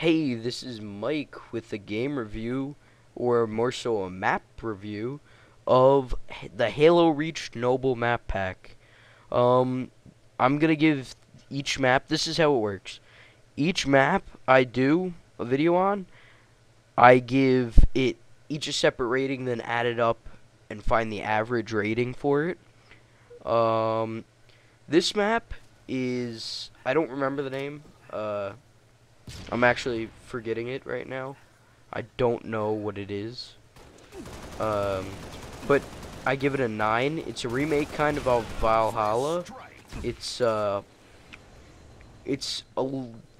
Hey, this is Mike with a game review, or more so a map review, of the Halo Reach Noble Map Pack. Um, I'm gonna give each map, this is how it works. Each map I do a video on, I give it each a separate rating, then add it up and find the average rating for it. Um, this map is, I don't remember the name. I'm actually forgetting it right now. I don't know what it is. Um, but I give it a 9. It's a remake kind of Valhalla. It's it's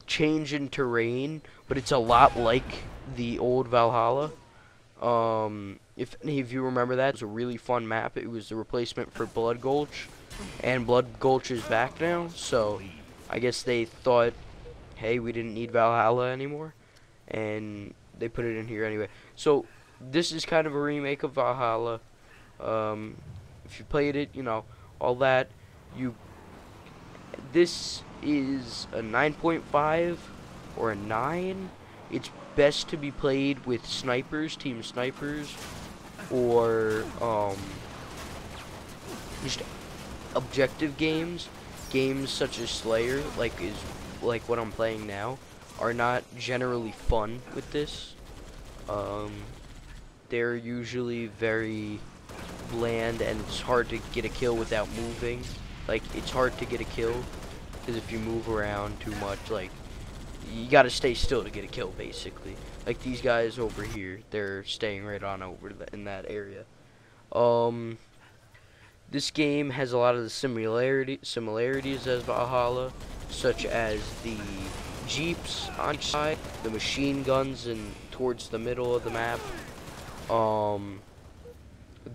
change in terrain, but it's a lot like the old Valhalla. If any of you remember that, it was a really fun map. It was the replacement for Blood Gulch, and Blood Gulch is back now. So I guess they thought, hey, we didn't need Valhalla anymore, and they put it in here anyway. So this is kind of a remake of Valhalla. Um, if you played it, you know all that. You This is a 9.5 or a 9. It's best to be played with snipers, team snipers, or just objective games. Games such as Slayer, like what I'm playing now, are not generally fun with this. Um, they're usually very bland, and it's hard to get a kill without moving. Like, it's hard to get a kill because if you move around too much, like, you gotta stay still to get a kill, basically. Like these guys over here, they're staying right on over in that area. Um, this game has a lot of the similarities as Valhalla, such as the jeeps on each side, the machine guns and towards the middle of the map, um,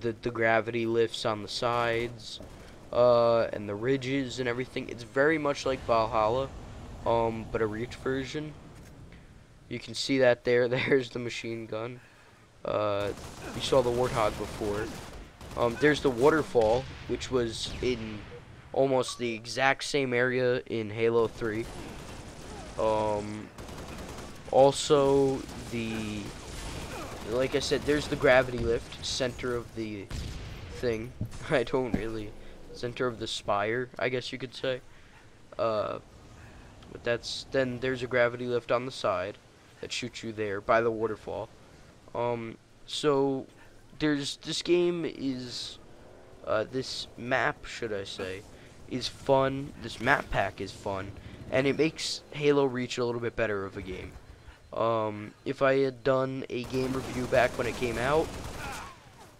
the gravity lifts on the sides, and the ridges and everything. It's very much like Valhalla, but a Reach version. You can see that there. There's the machine gun. You saw the Warthog before. There's the waterfall, which was in almost the exact same area in Halo 3. Also, like I said, there's the gravity lift, center of the thing. I don't really, center of the spire, I guess you could say. But then there's a gravity lift on the side that shoots you there by the waterfall. So this game is, this map, should I say, is fun. This map pack is fun, and it makes Halo Reach a little bit better of a game. If I had done a game review back when it came out,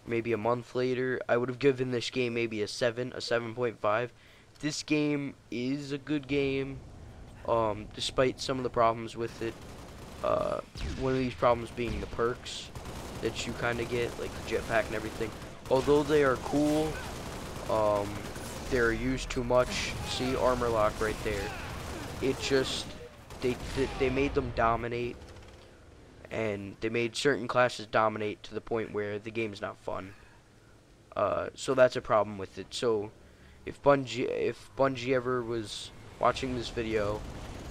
maybe a month later, I would have given this game maybe a 7.5. This game is a good game, despite some of the problems with it. One of these problems being the perks that you kind of get, like the jetpack and everything. Although they are cool, they're used too much. See, armor lock right there. It just, they made them dominate, and they made certain classes dominate to the point where the game's not fun. So that's a problem with it. So if Bungie ever was watching this video,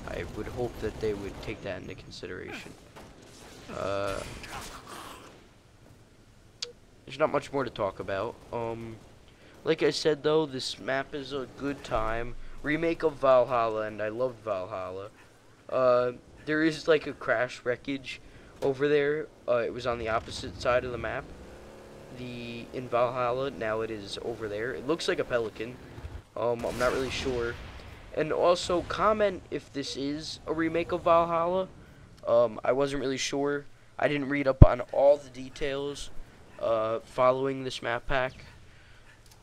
I would hope that they would take that into consideration. There's not much more to talk about. Like I said though, this map is a good time. Remake of Valhalla, and I loved Valhalla. There is like a crash wreckage over there. It was on the opposite side of the map. In Valhalla, now it is over there. It looks like a pelican. I'm not really sure. And also, comment if this is a remake of Valhalla. I wasn't really sure. I didn't read up on all the details following this map pack.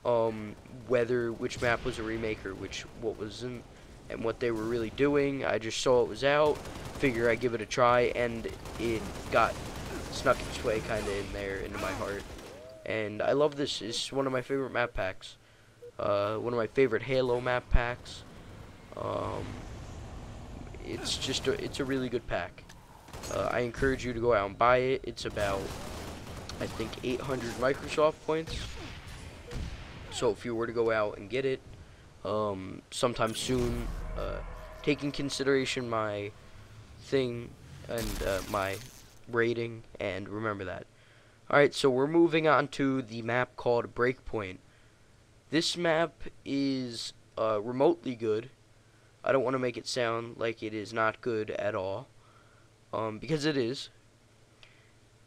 Which map was a remake or what wasn't, and what they were really doing. I just saw it was out, figure I'd give it a try, and it got snuck its way kind of in there into my heart. And I love this. It's one of my favorite map packs. One of my favorite Halo map packs. It's a really good pack. I encourage you to go out and buy it. It's about, I think, 800 Microsoft points. So if you were to go out and get it sometime soon, take in consideration my thing, and my rating, and remember that. Alright, so we're moving on to the map called Breakpoint. This map is remotely good. I don't want to make it sound like it is not good at all, because it is.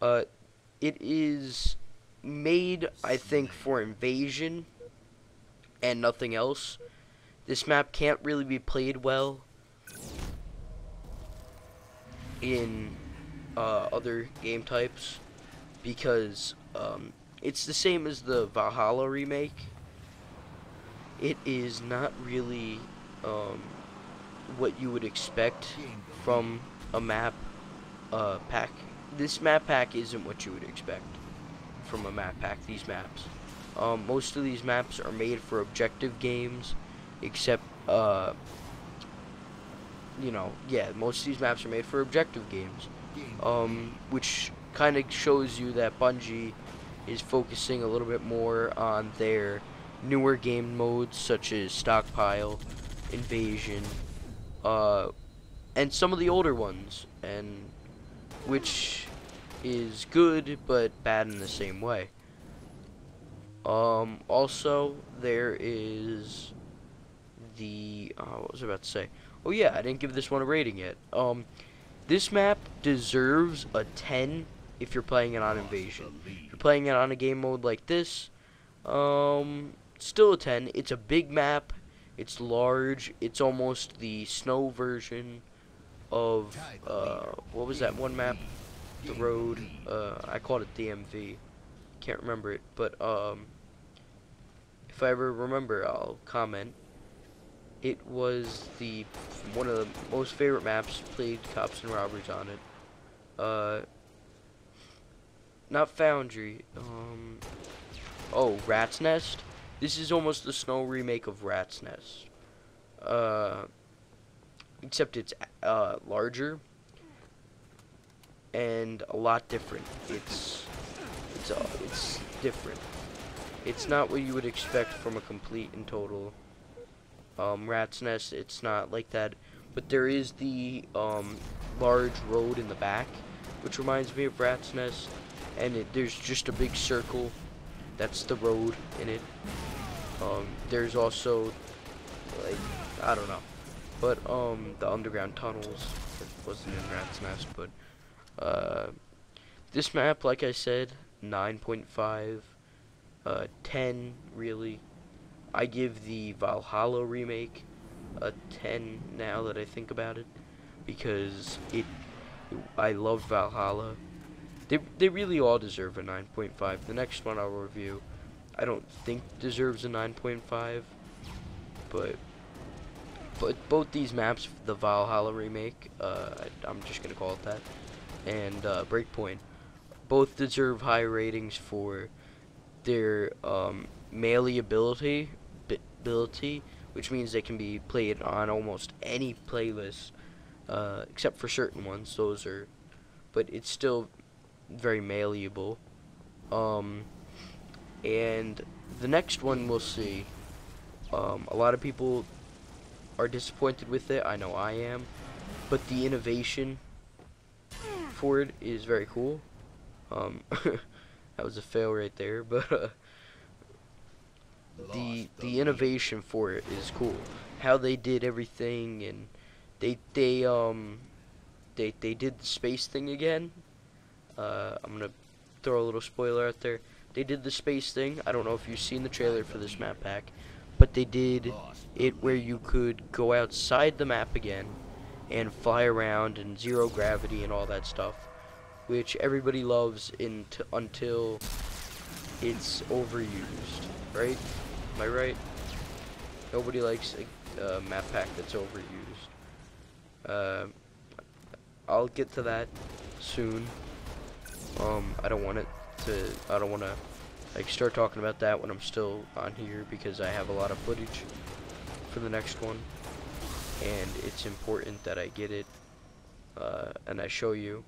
It is made, I think, for invasion and nothing else. This map can't really be played well in other game types because it's the same as the Valhalla remake. It is not really what you would expect from a map pack. This map pack isn't what you would expect from a map pack, these maps. Most of these maps are made for objective games, except, you know, yeah, most of these maps are made for objective games, which kind of shows you that Bungie is focusing a little bit more on their newer game modes, such as Stockpile, Invasion, and some of the older ones, and which is good but bad in the same way. Also, there is the, what was I about to say? Oh yeah, I didn't give this one a rating yet. This map deserves a 10 if you're playing it on Invasion. If you're playing it on a game mode like this, still a 10. It's a big map. It's large. It's almost the snow version of, what was that one map? The road. I called it DMV. Can't remember it, but, if I ever remember, I'll comment. It was one of the most favorite maps. Played Cops and Robbers on it. Not Foundry. Oh, Rat's Nest. This is almost the snow remake of Rat's Nest. Except it's larger and a lot different. It's different. It's not what you would expect from a complete and total Rat's Nest. It's not like that, but there is the large road in the back, which reminds me of Rat's Nest, and there's just a big circle. That's the road in it. There's also, like, I don't know, but the underground tunnels. It wasn't in Rat's Nest, but this map, like I said, 9.5, 10 really. I give the Valhalla remake a 10 now that I think about it, because I love Valhalla. They really all deserve a 9.5. The next one I'll review, I don't think deserves a 9.5, but both these maps, the Valhalla remake, I'm just gonna call it that, and Breakpoint, both deserve high ratings for their malleability, which means they can be played on almost any playlist, except for certain ones. Those are, but it's still very malleable. And the next one we'll see. A lot of people are disappointed with it. I know I am, but the innovation for it is very cool. That was a fail right there, but the innovation for it is cool. How they did everything, and they did the space thing again. I'm gonna throw a little spoiler out there. They did the space thing. I don't know if you've seen the trailer for this map pack, but they did it where you could go outside the map again and fly around and zero gravity and all that stuff, which everybody loves until it's overused, right? Am I right? Nobody likes a map pack that's overused. I'll get to that soon. I don't want to like start talking about that when I'm still on here, because I have a lot of footage for the next one, and it's important that I get it and I show you.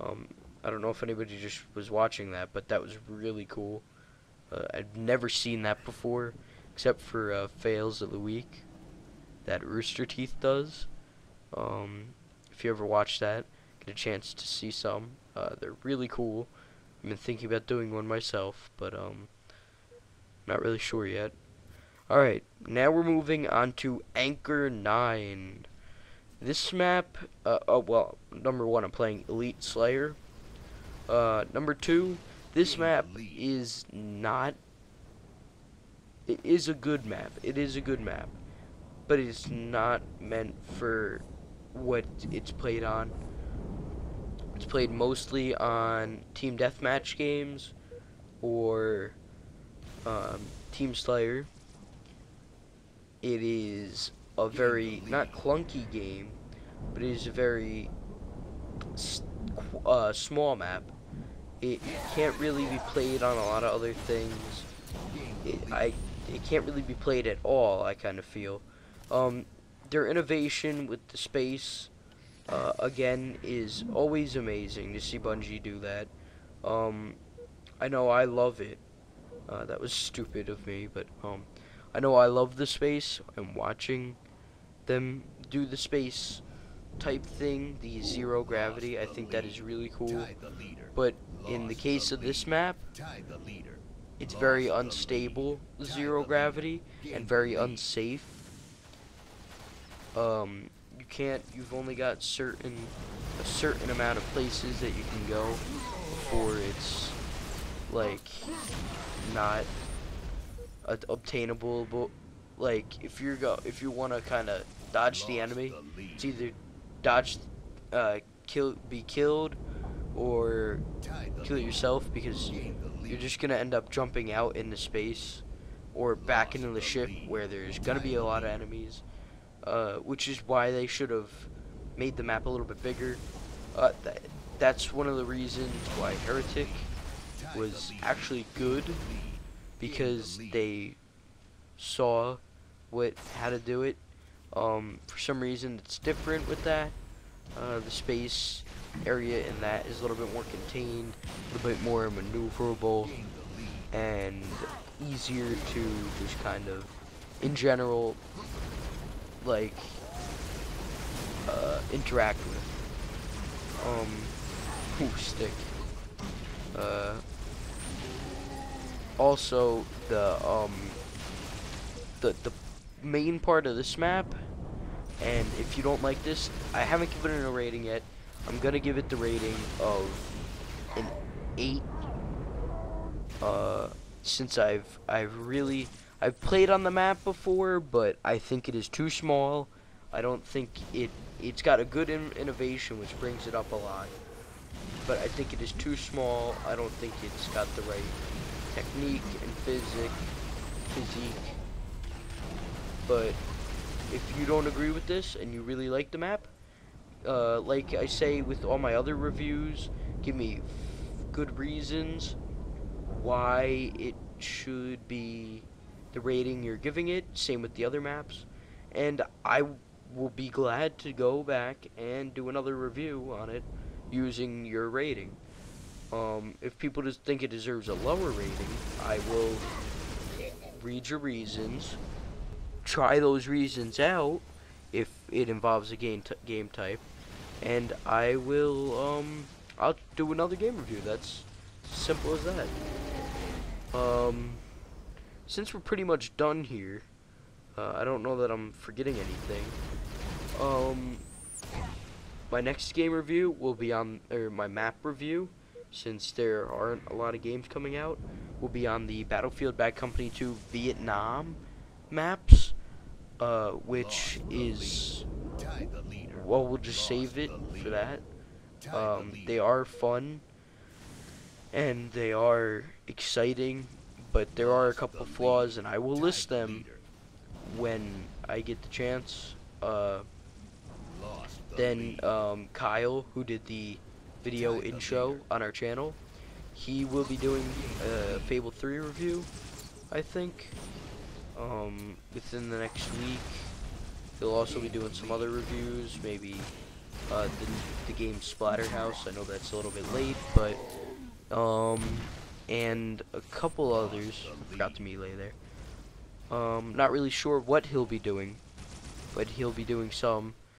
I don't know if anybody just was watching that, but that was really cool. I've never seen that before, except for Fails of the Week that Rooster Teeth does. If you ever watch that, you can get a chance to see some. They're really cool. I've been thinking about doing one myself, but not really sure yet. Alright, now we're moving on to Anchor 9. This map, well, number one, I'm playing Elite Slayer. Number two, this map is not, it is a good map. It is a good map. But it's not meant for what it's played on. It's played mostly on Team Deathmatch games or Team Slayer. It is a very, not clunky game, but it is a very small map. It can't really be played on a lot of other things. It can't really be played at all, I kind of feel. Their innovation with the space, again, is always amazing to see Bungie do that. I know I love it. That was stupid of me, but I know I love the space. I'm watching them do the space type thing, the zero gravity. I think that is really cool. But in the case of this map, it's very unstable, zero gravity, and very unsafe. You've only got a certain amount of places that you can go before it's like not obtainable. But like if you want to kind of dodge the enemy, it's either dodge, be killed, or kill yourself, because you're just gonna end up jumping out into space or back into the ship where there's gonna be a lot of enemies. Which is why they should have made the map a little bit bigger. That's one of the reasons why Heretic was actually good, because they saw how to do it. For some reason it's different with that. The space area in that is a little bit more contained, a little bit more maneuverable, and easier to just kind of, in general, like interact with. Stick. Also the main part of this map, and if you don't like this, I haven't given it a rating yet. I'm gonna give it the rating of an 8. Since I've played on the map before, but I think it is too small. I don't think it's got a good innovation, which brings it up a lot, but I think it is too small. I don't think it's got the right technique and physique. But if you don't agree with this and you really like the map, like I say with all my other reviews, give me good reasons why it should be the rating you're giving it. Same with the other maps, and I will be glad to go back and do another review on it using your rating. If people just think it deserves a lower rating, I will read your reasons, try those reasons out if it involves a game type, and I will I'll do another game review. That's simple as that. Since we're pretty much done here, I don't know that I'm forgetting anything. My next game review will be on, or my map review, since there aren't a lot of games coming out, will be on the Battlefield Bad Company 2 Vietnam maps, which is, well, we'll just save it for that. They are fun, and they are exciting, but there are a couple flaws, and I will list them when I get the chance. Then Kyle, who did the video intro on our channel, he will be doing a Fable 3 review, I think, within the next week. He'll also be doing some other reviews, maybe the game Splatterhouse. I know that's a little bit late, but and a couple others. I forgot to melee there. Not really sure what he'll be doing, but he'll be doing some.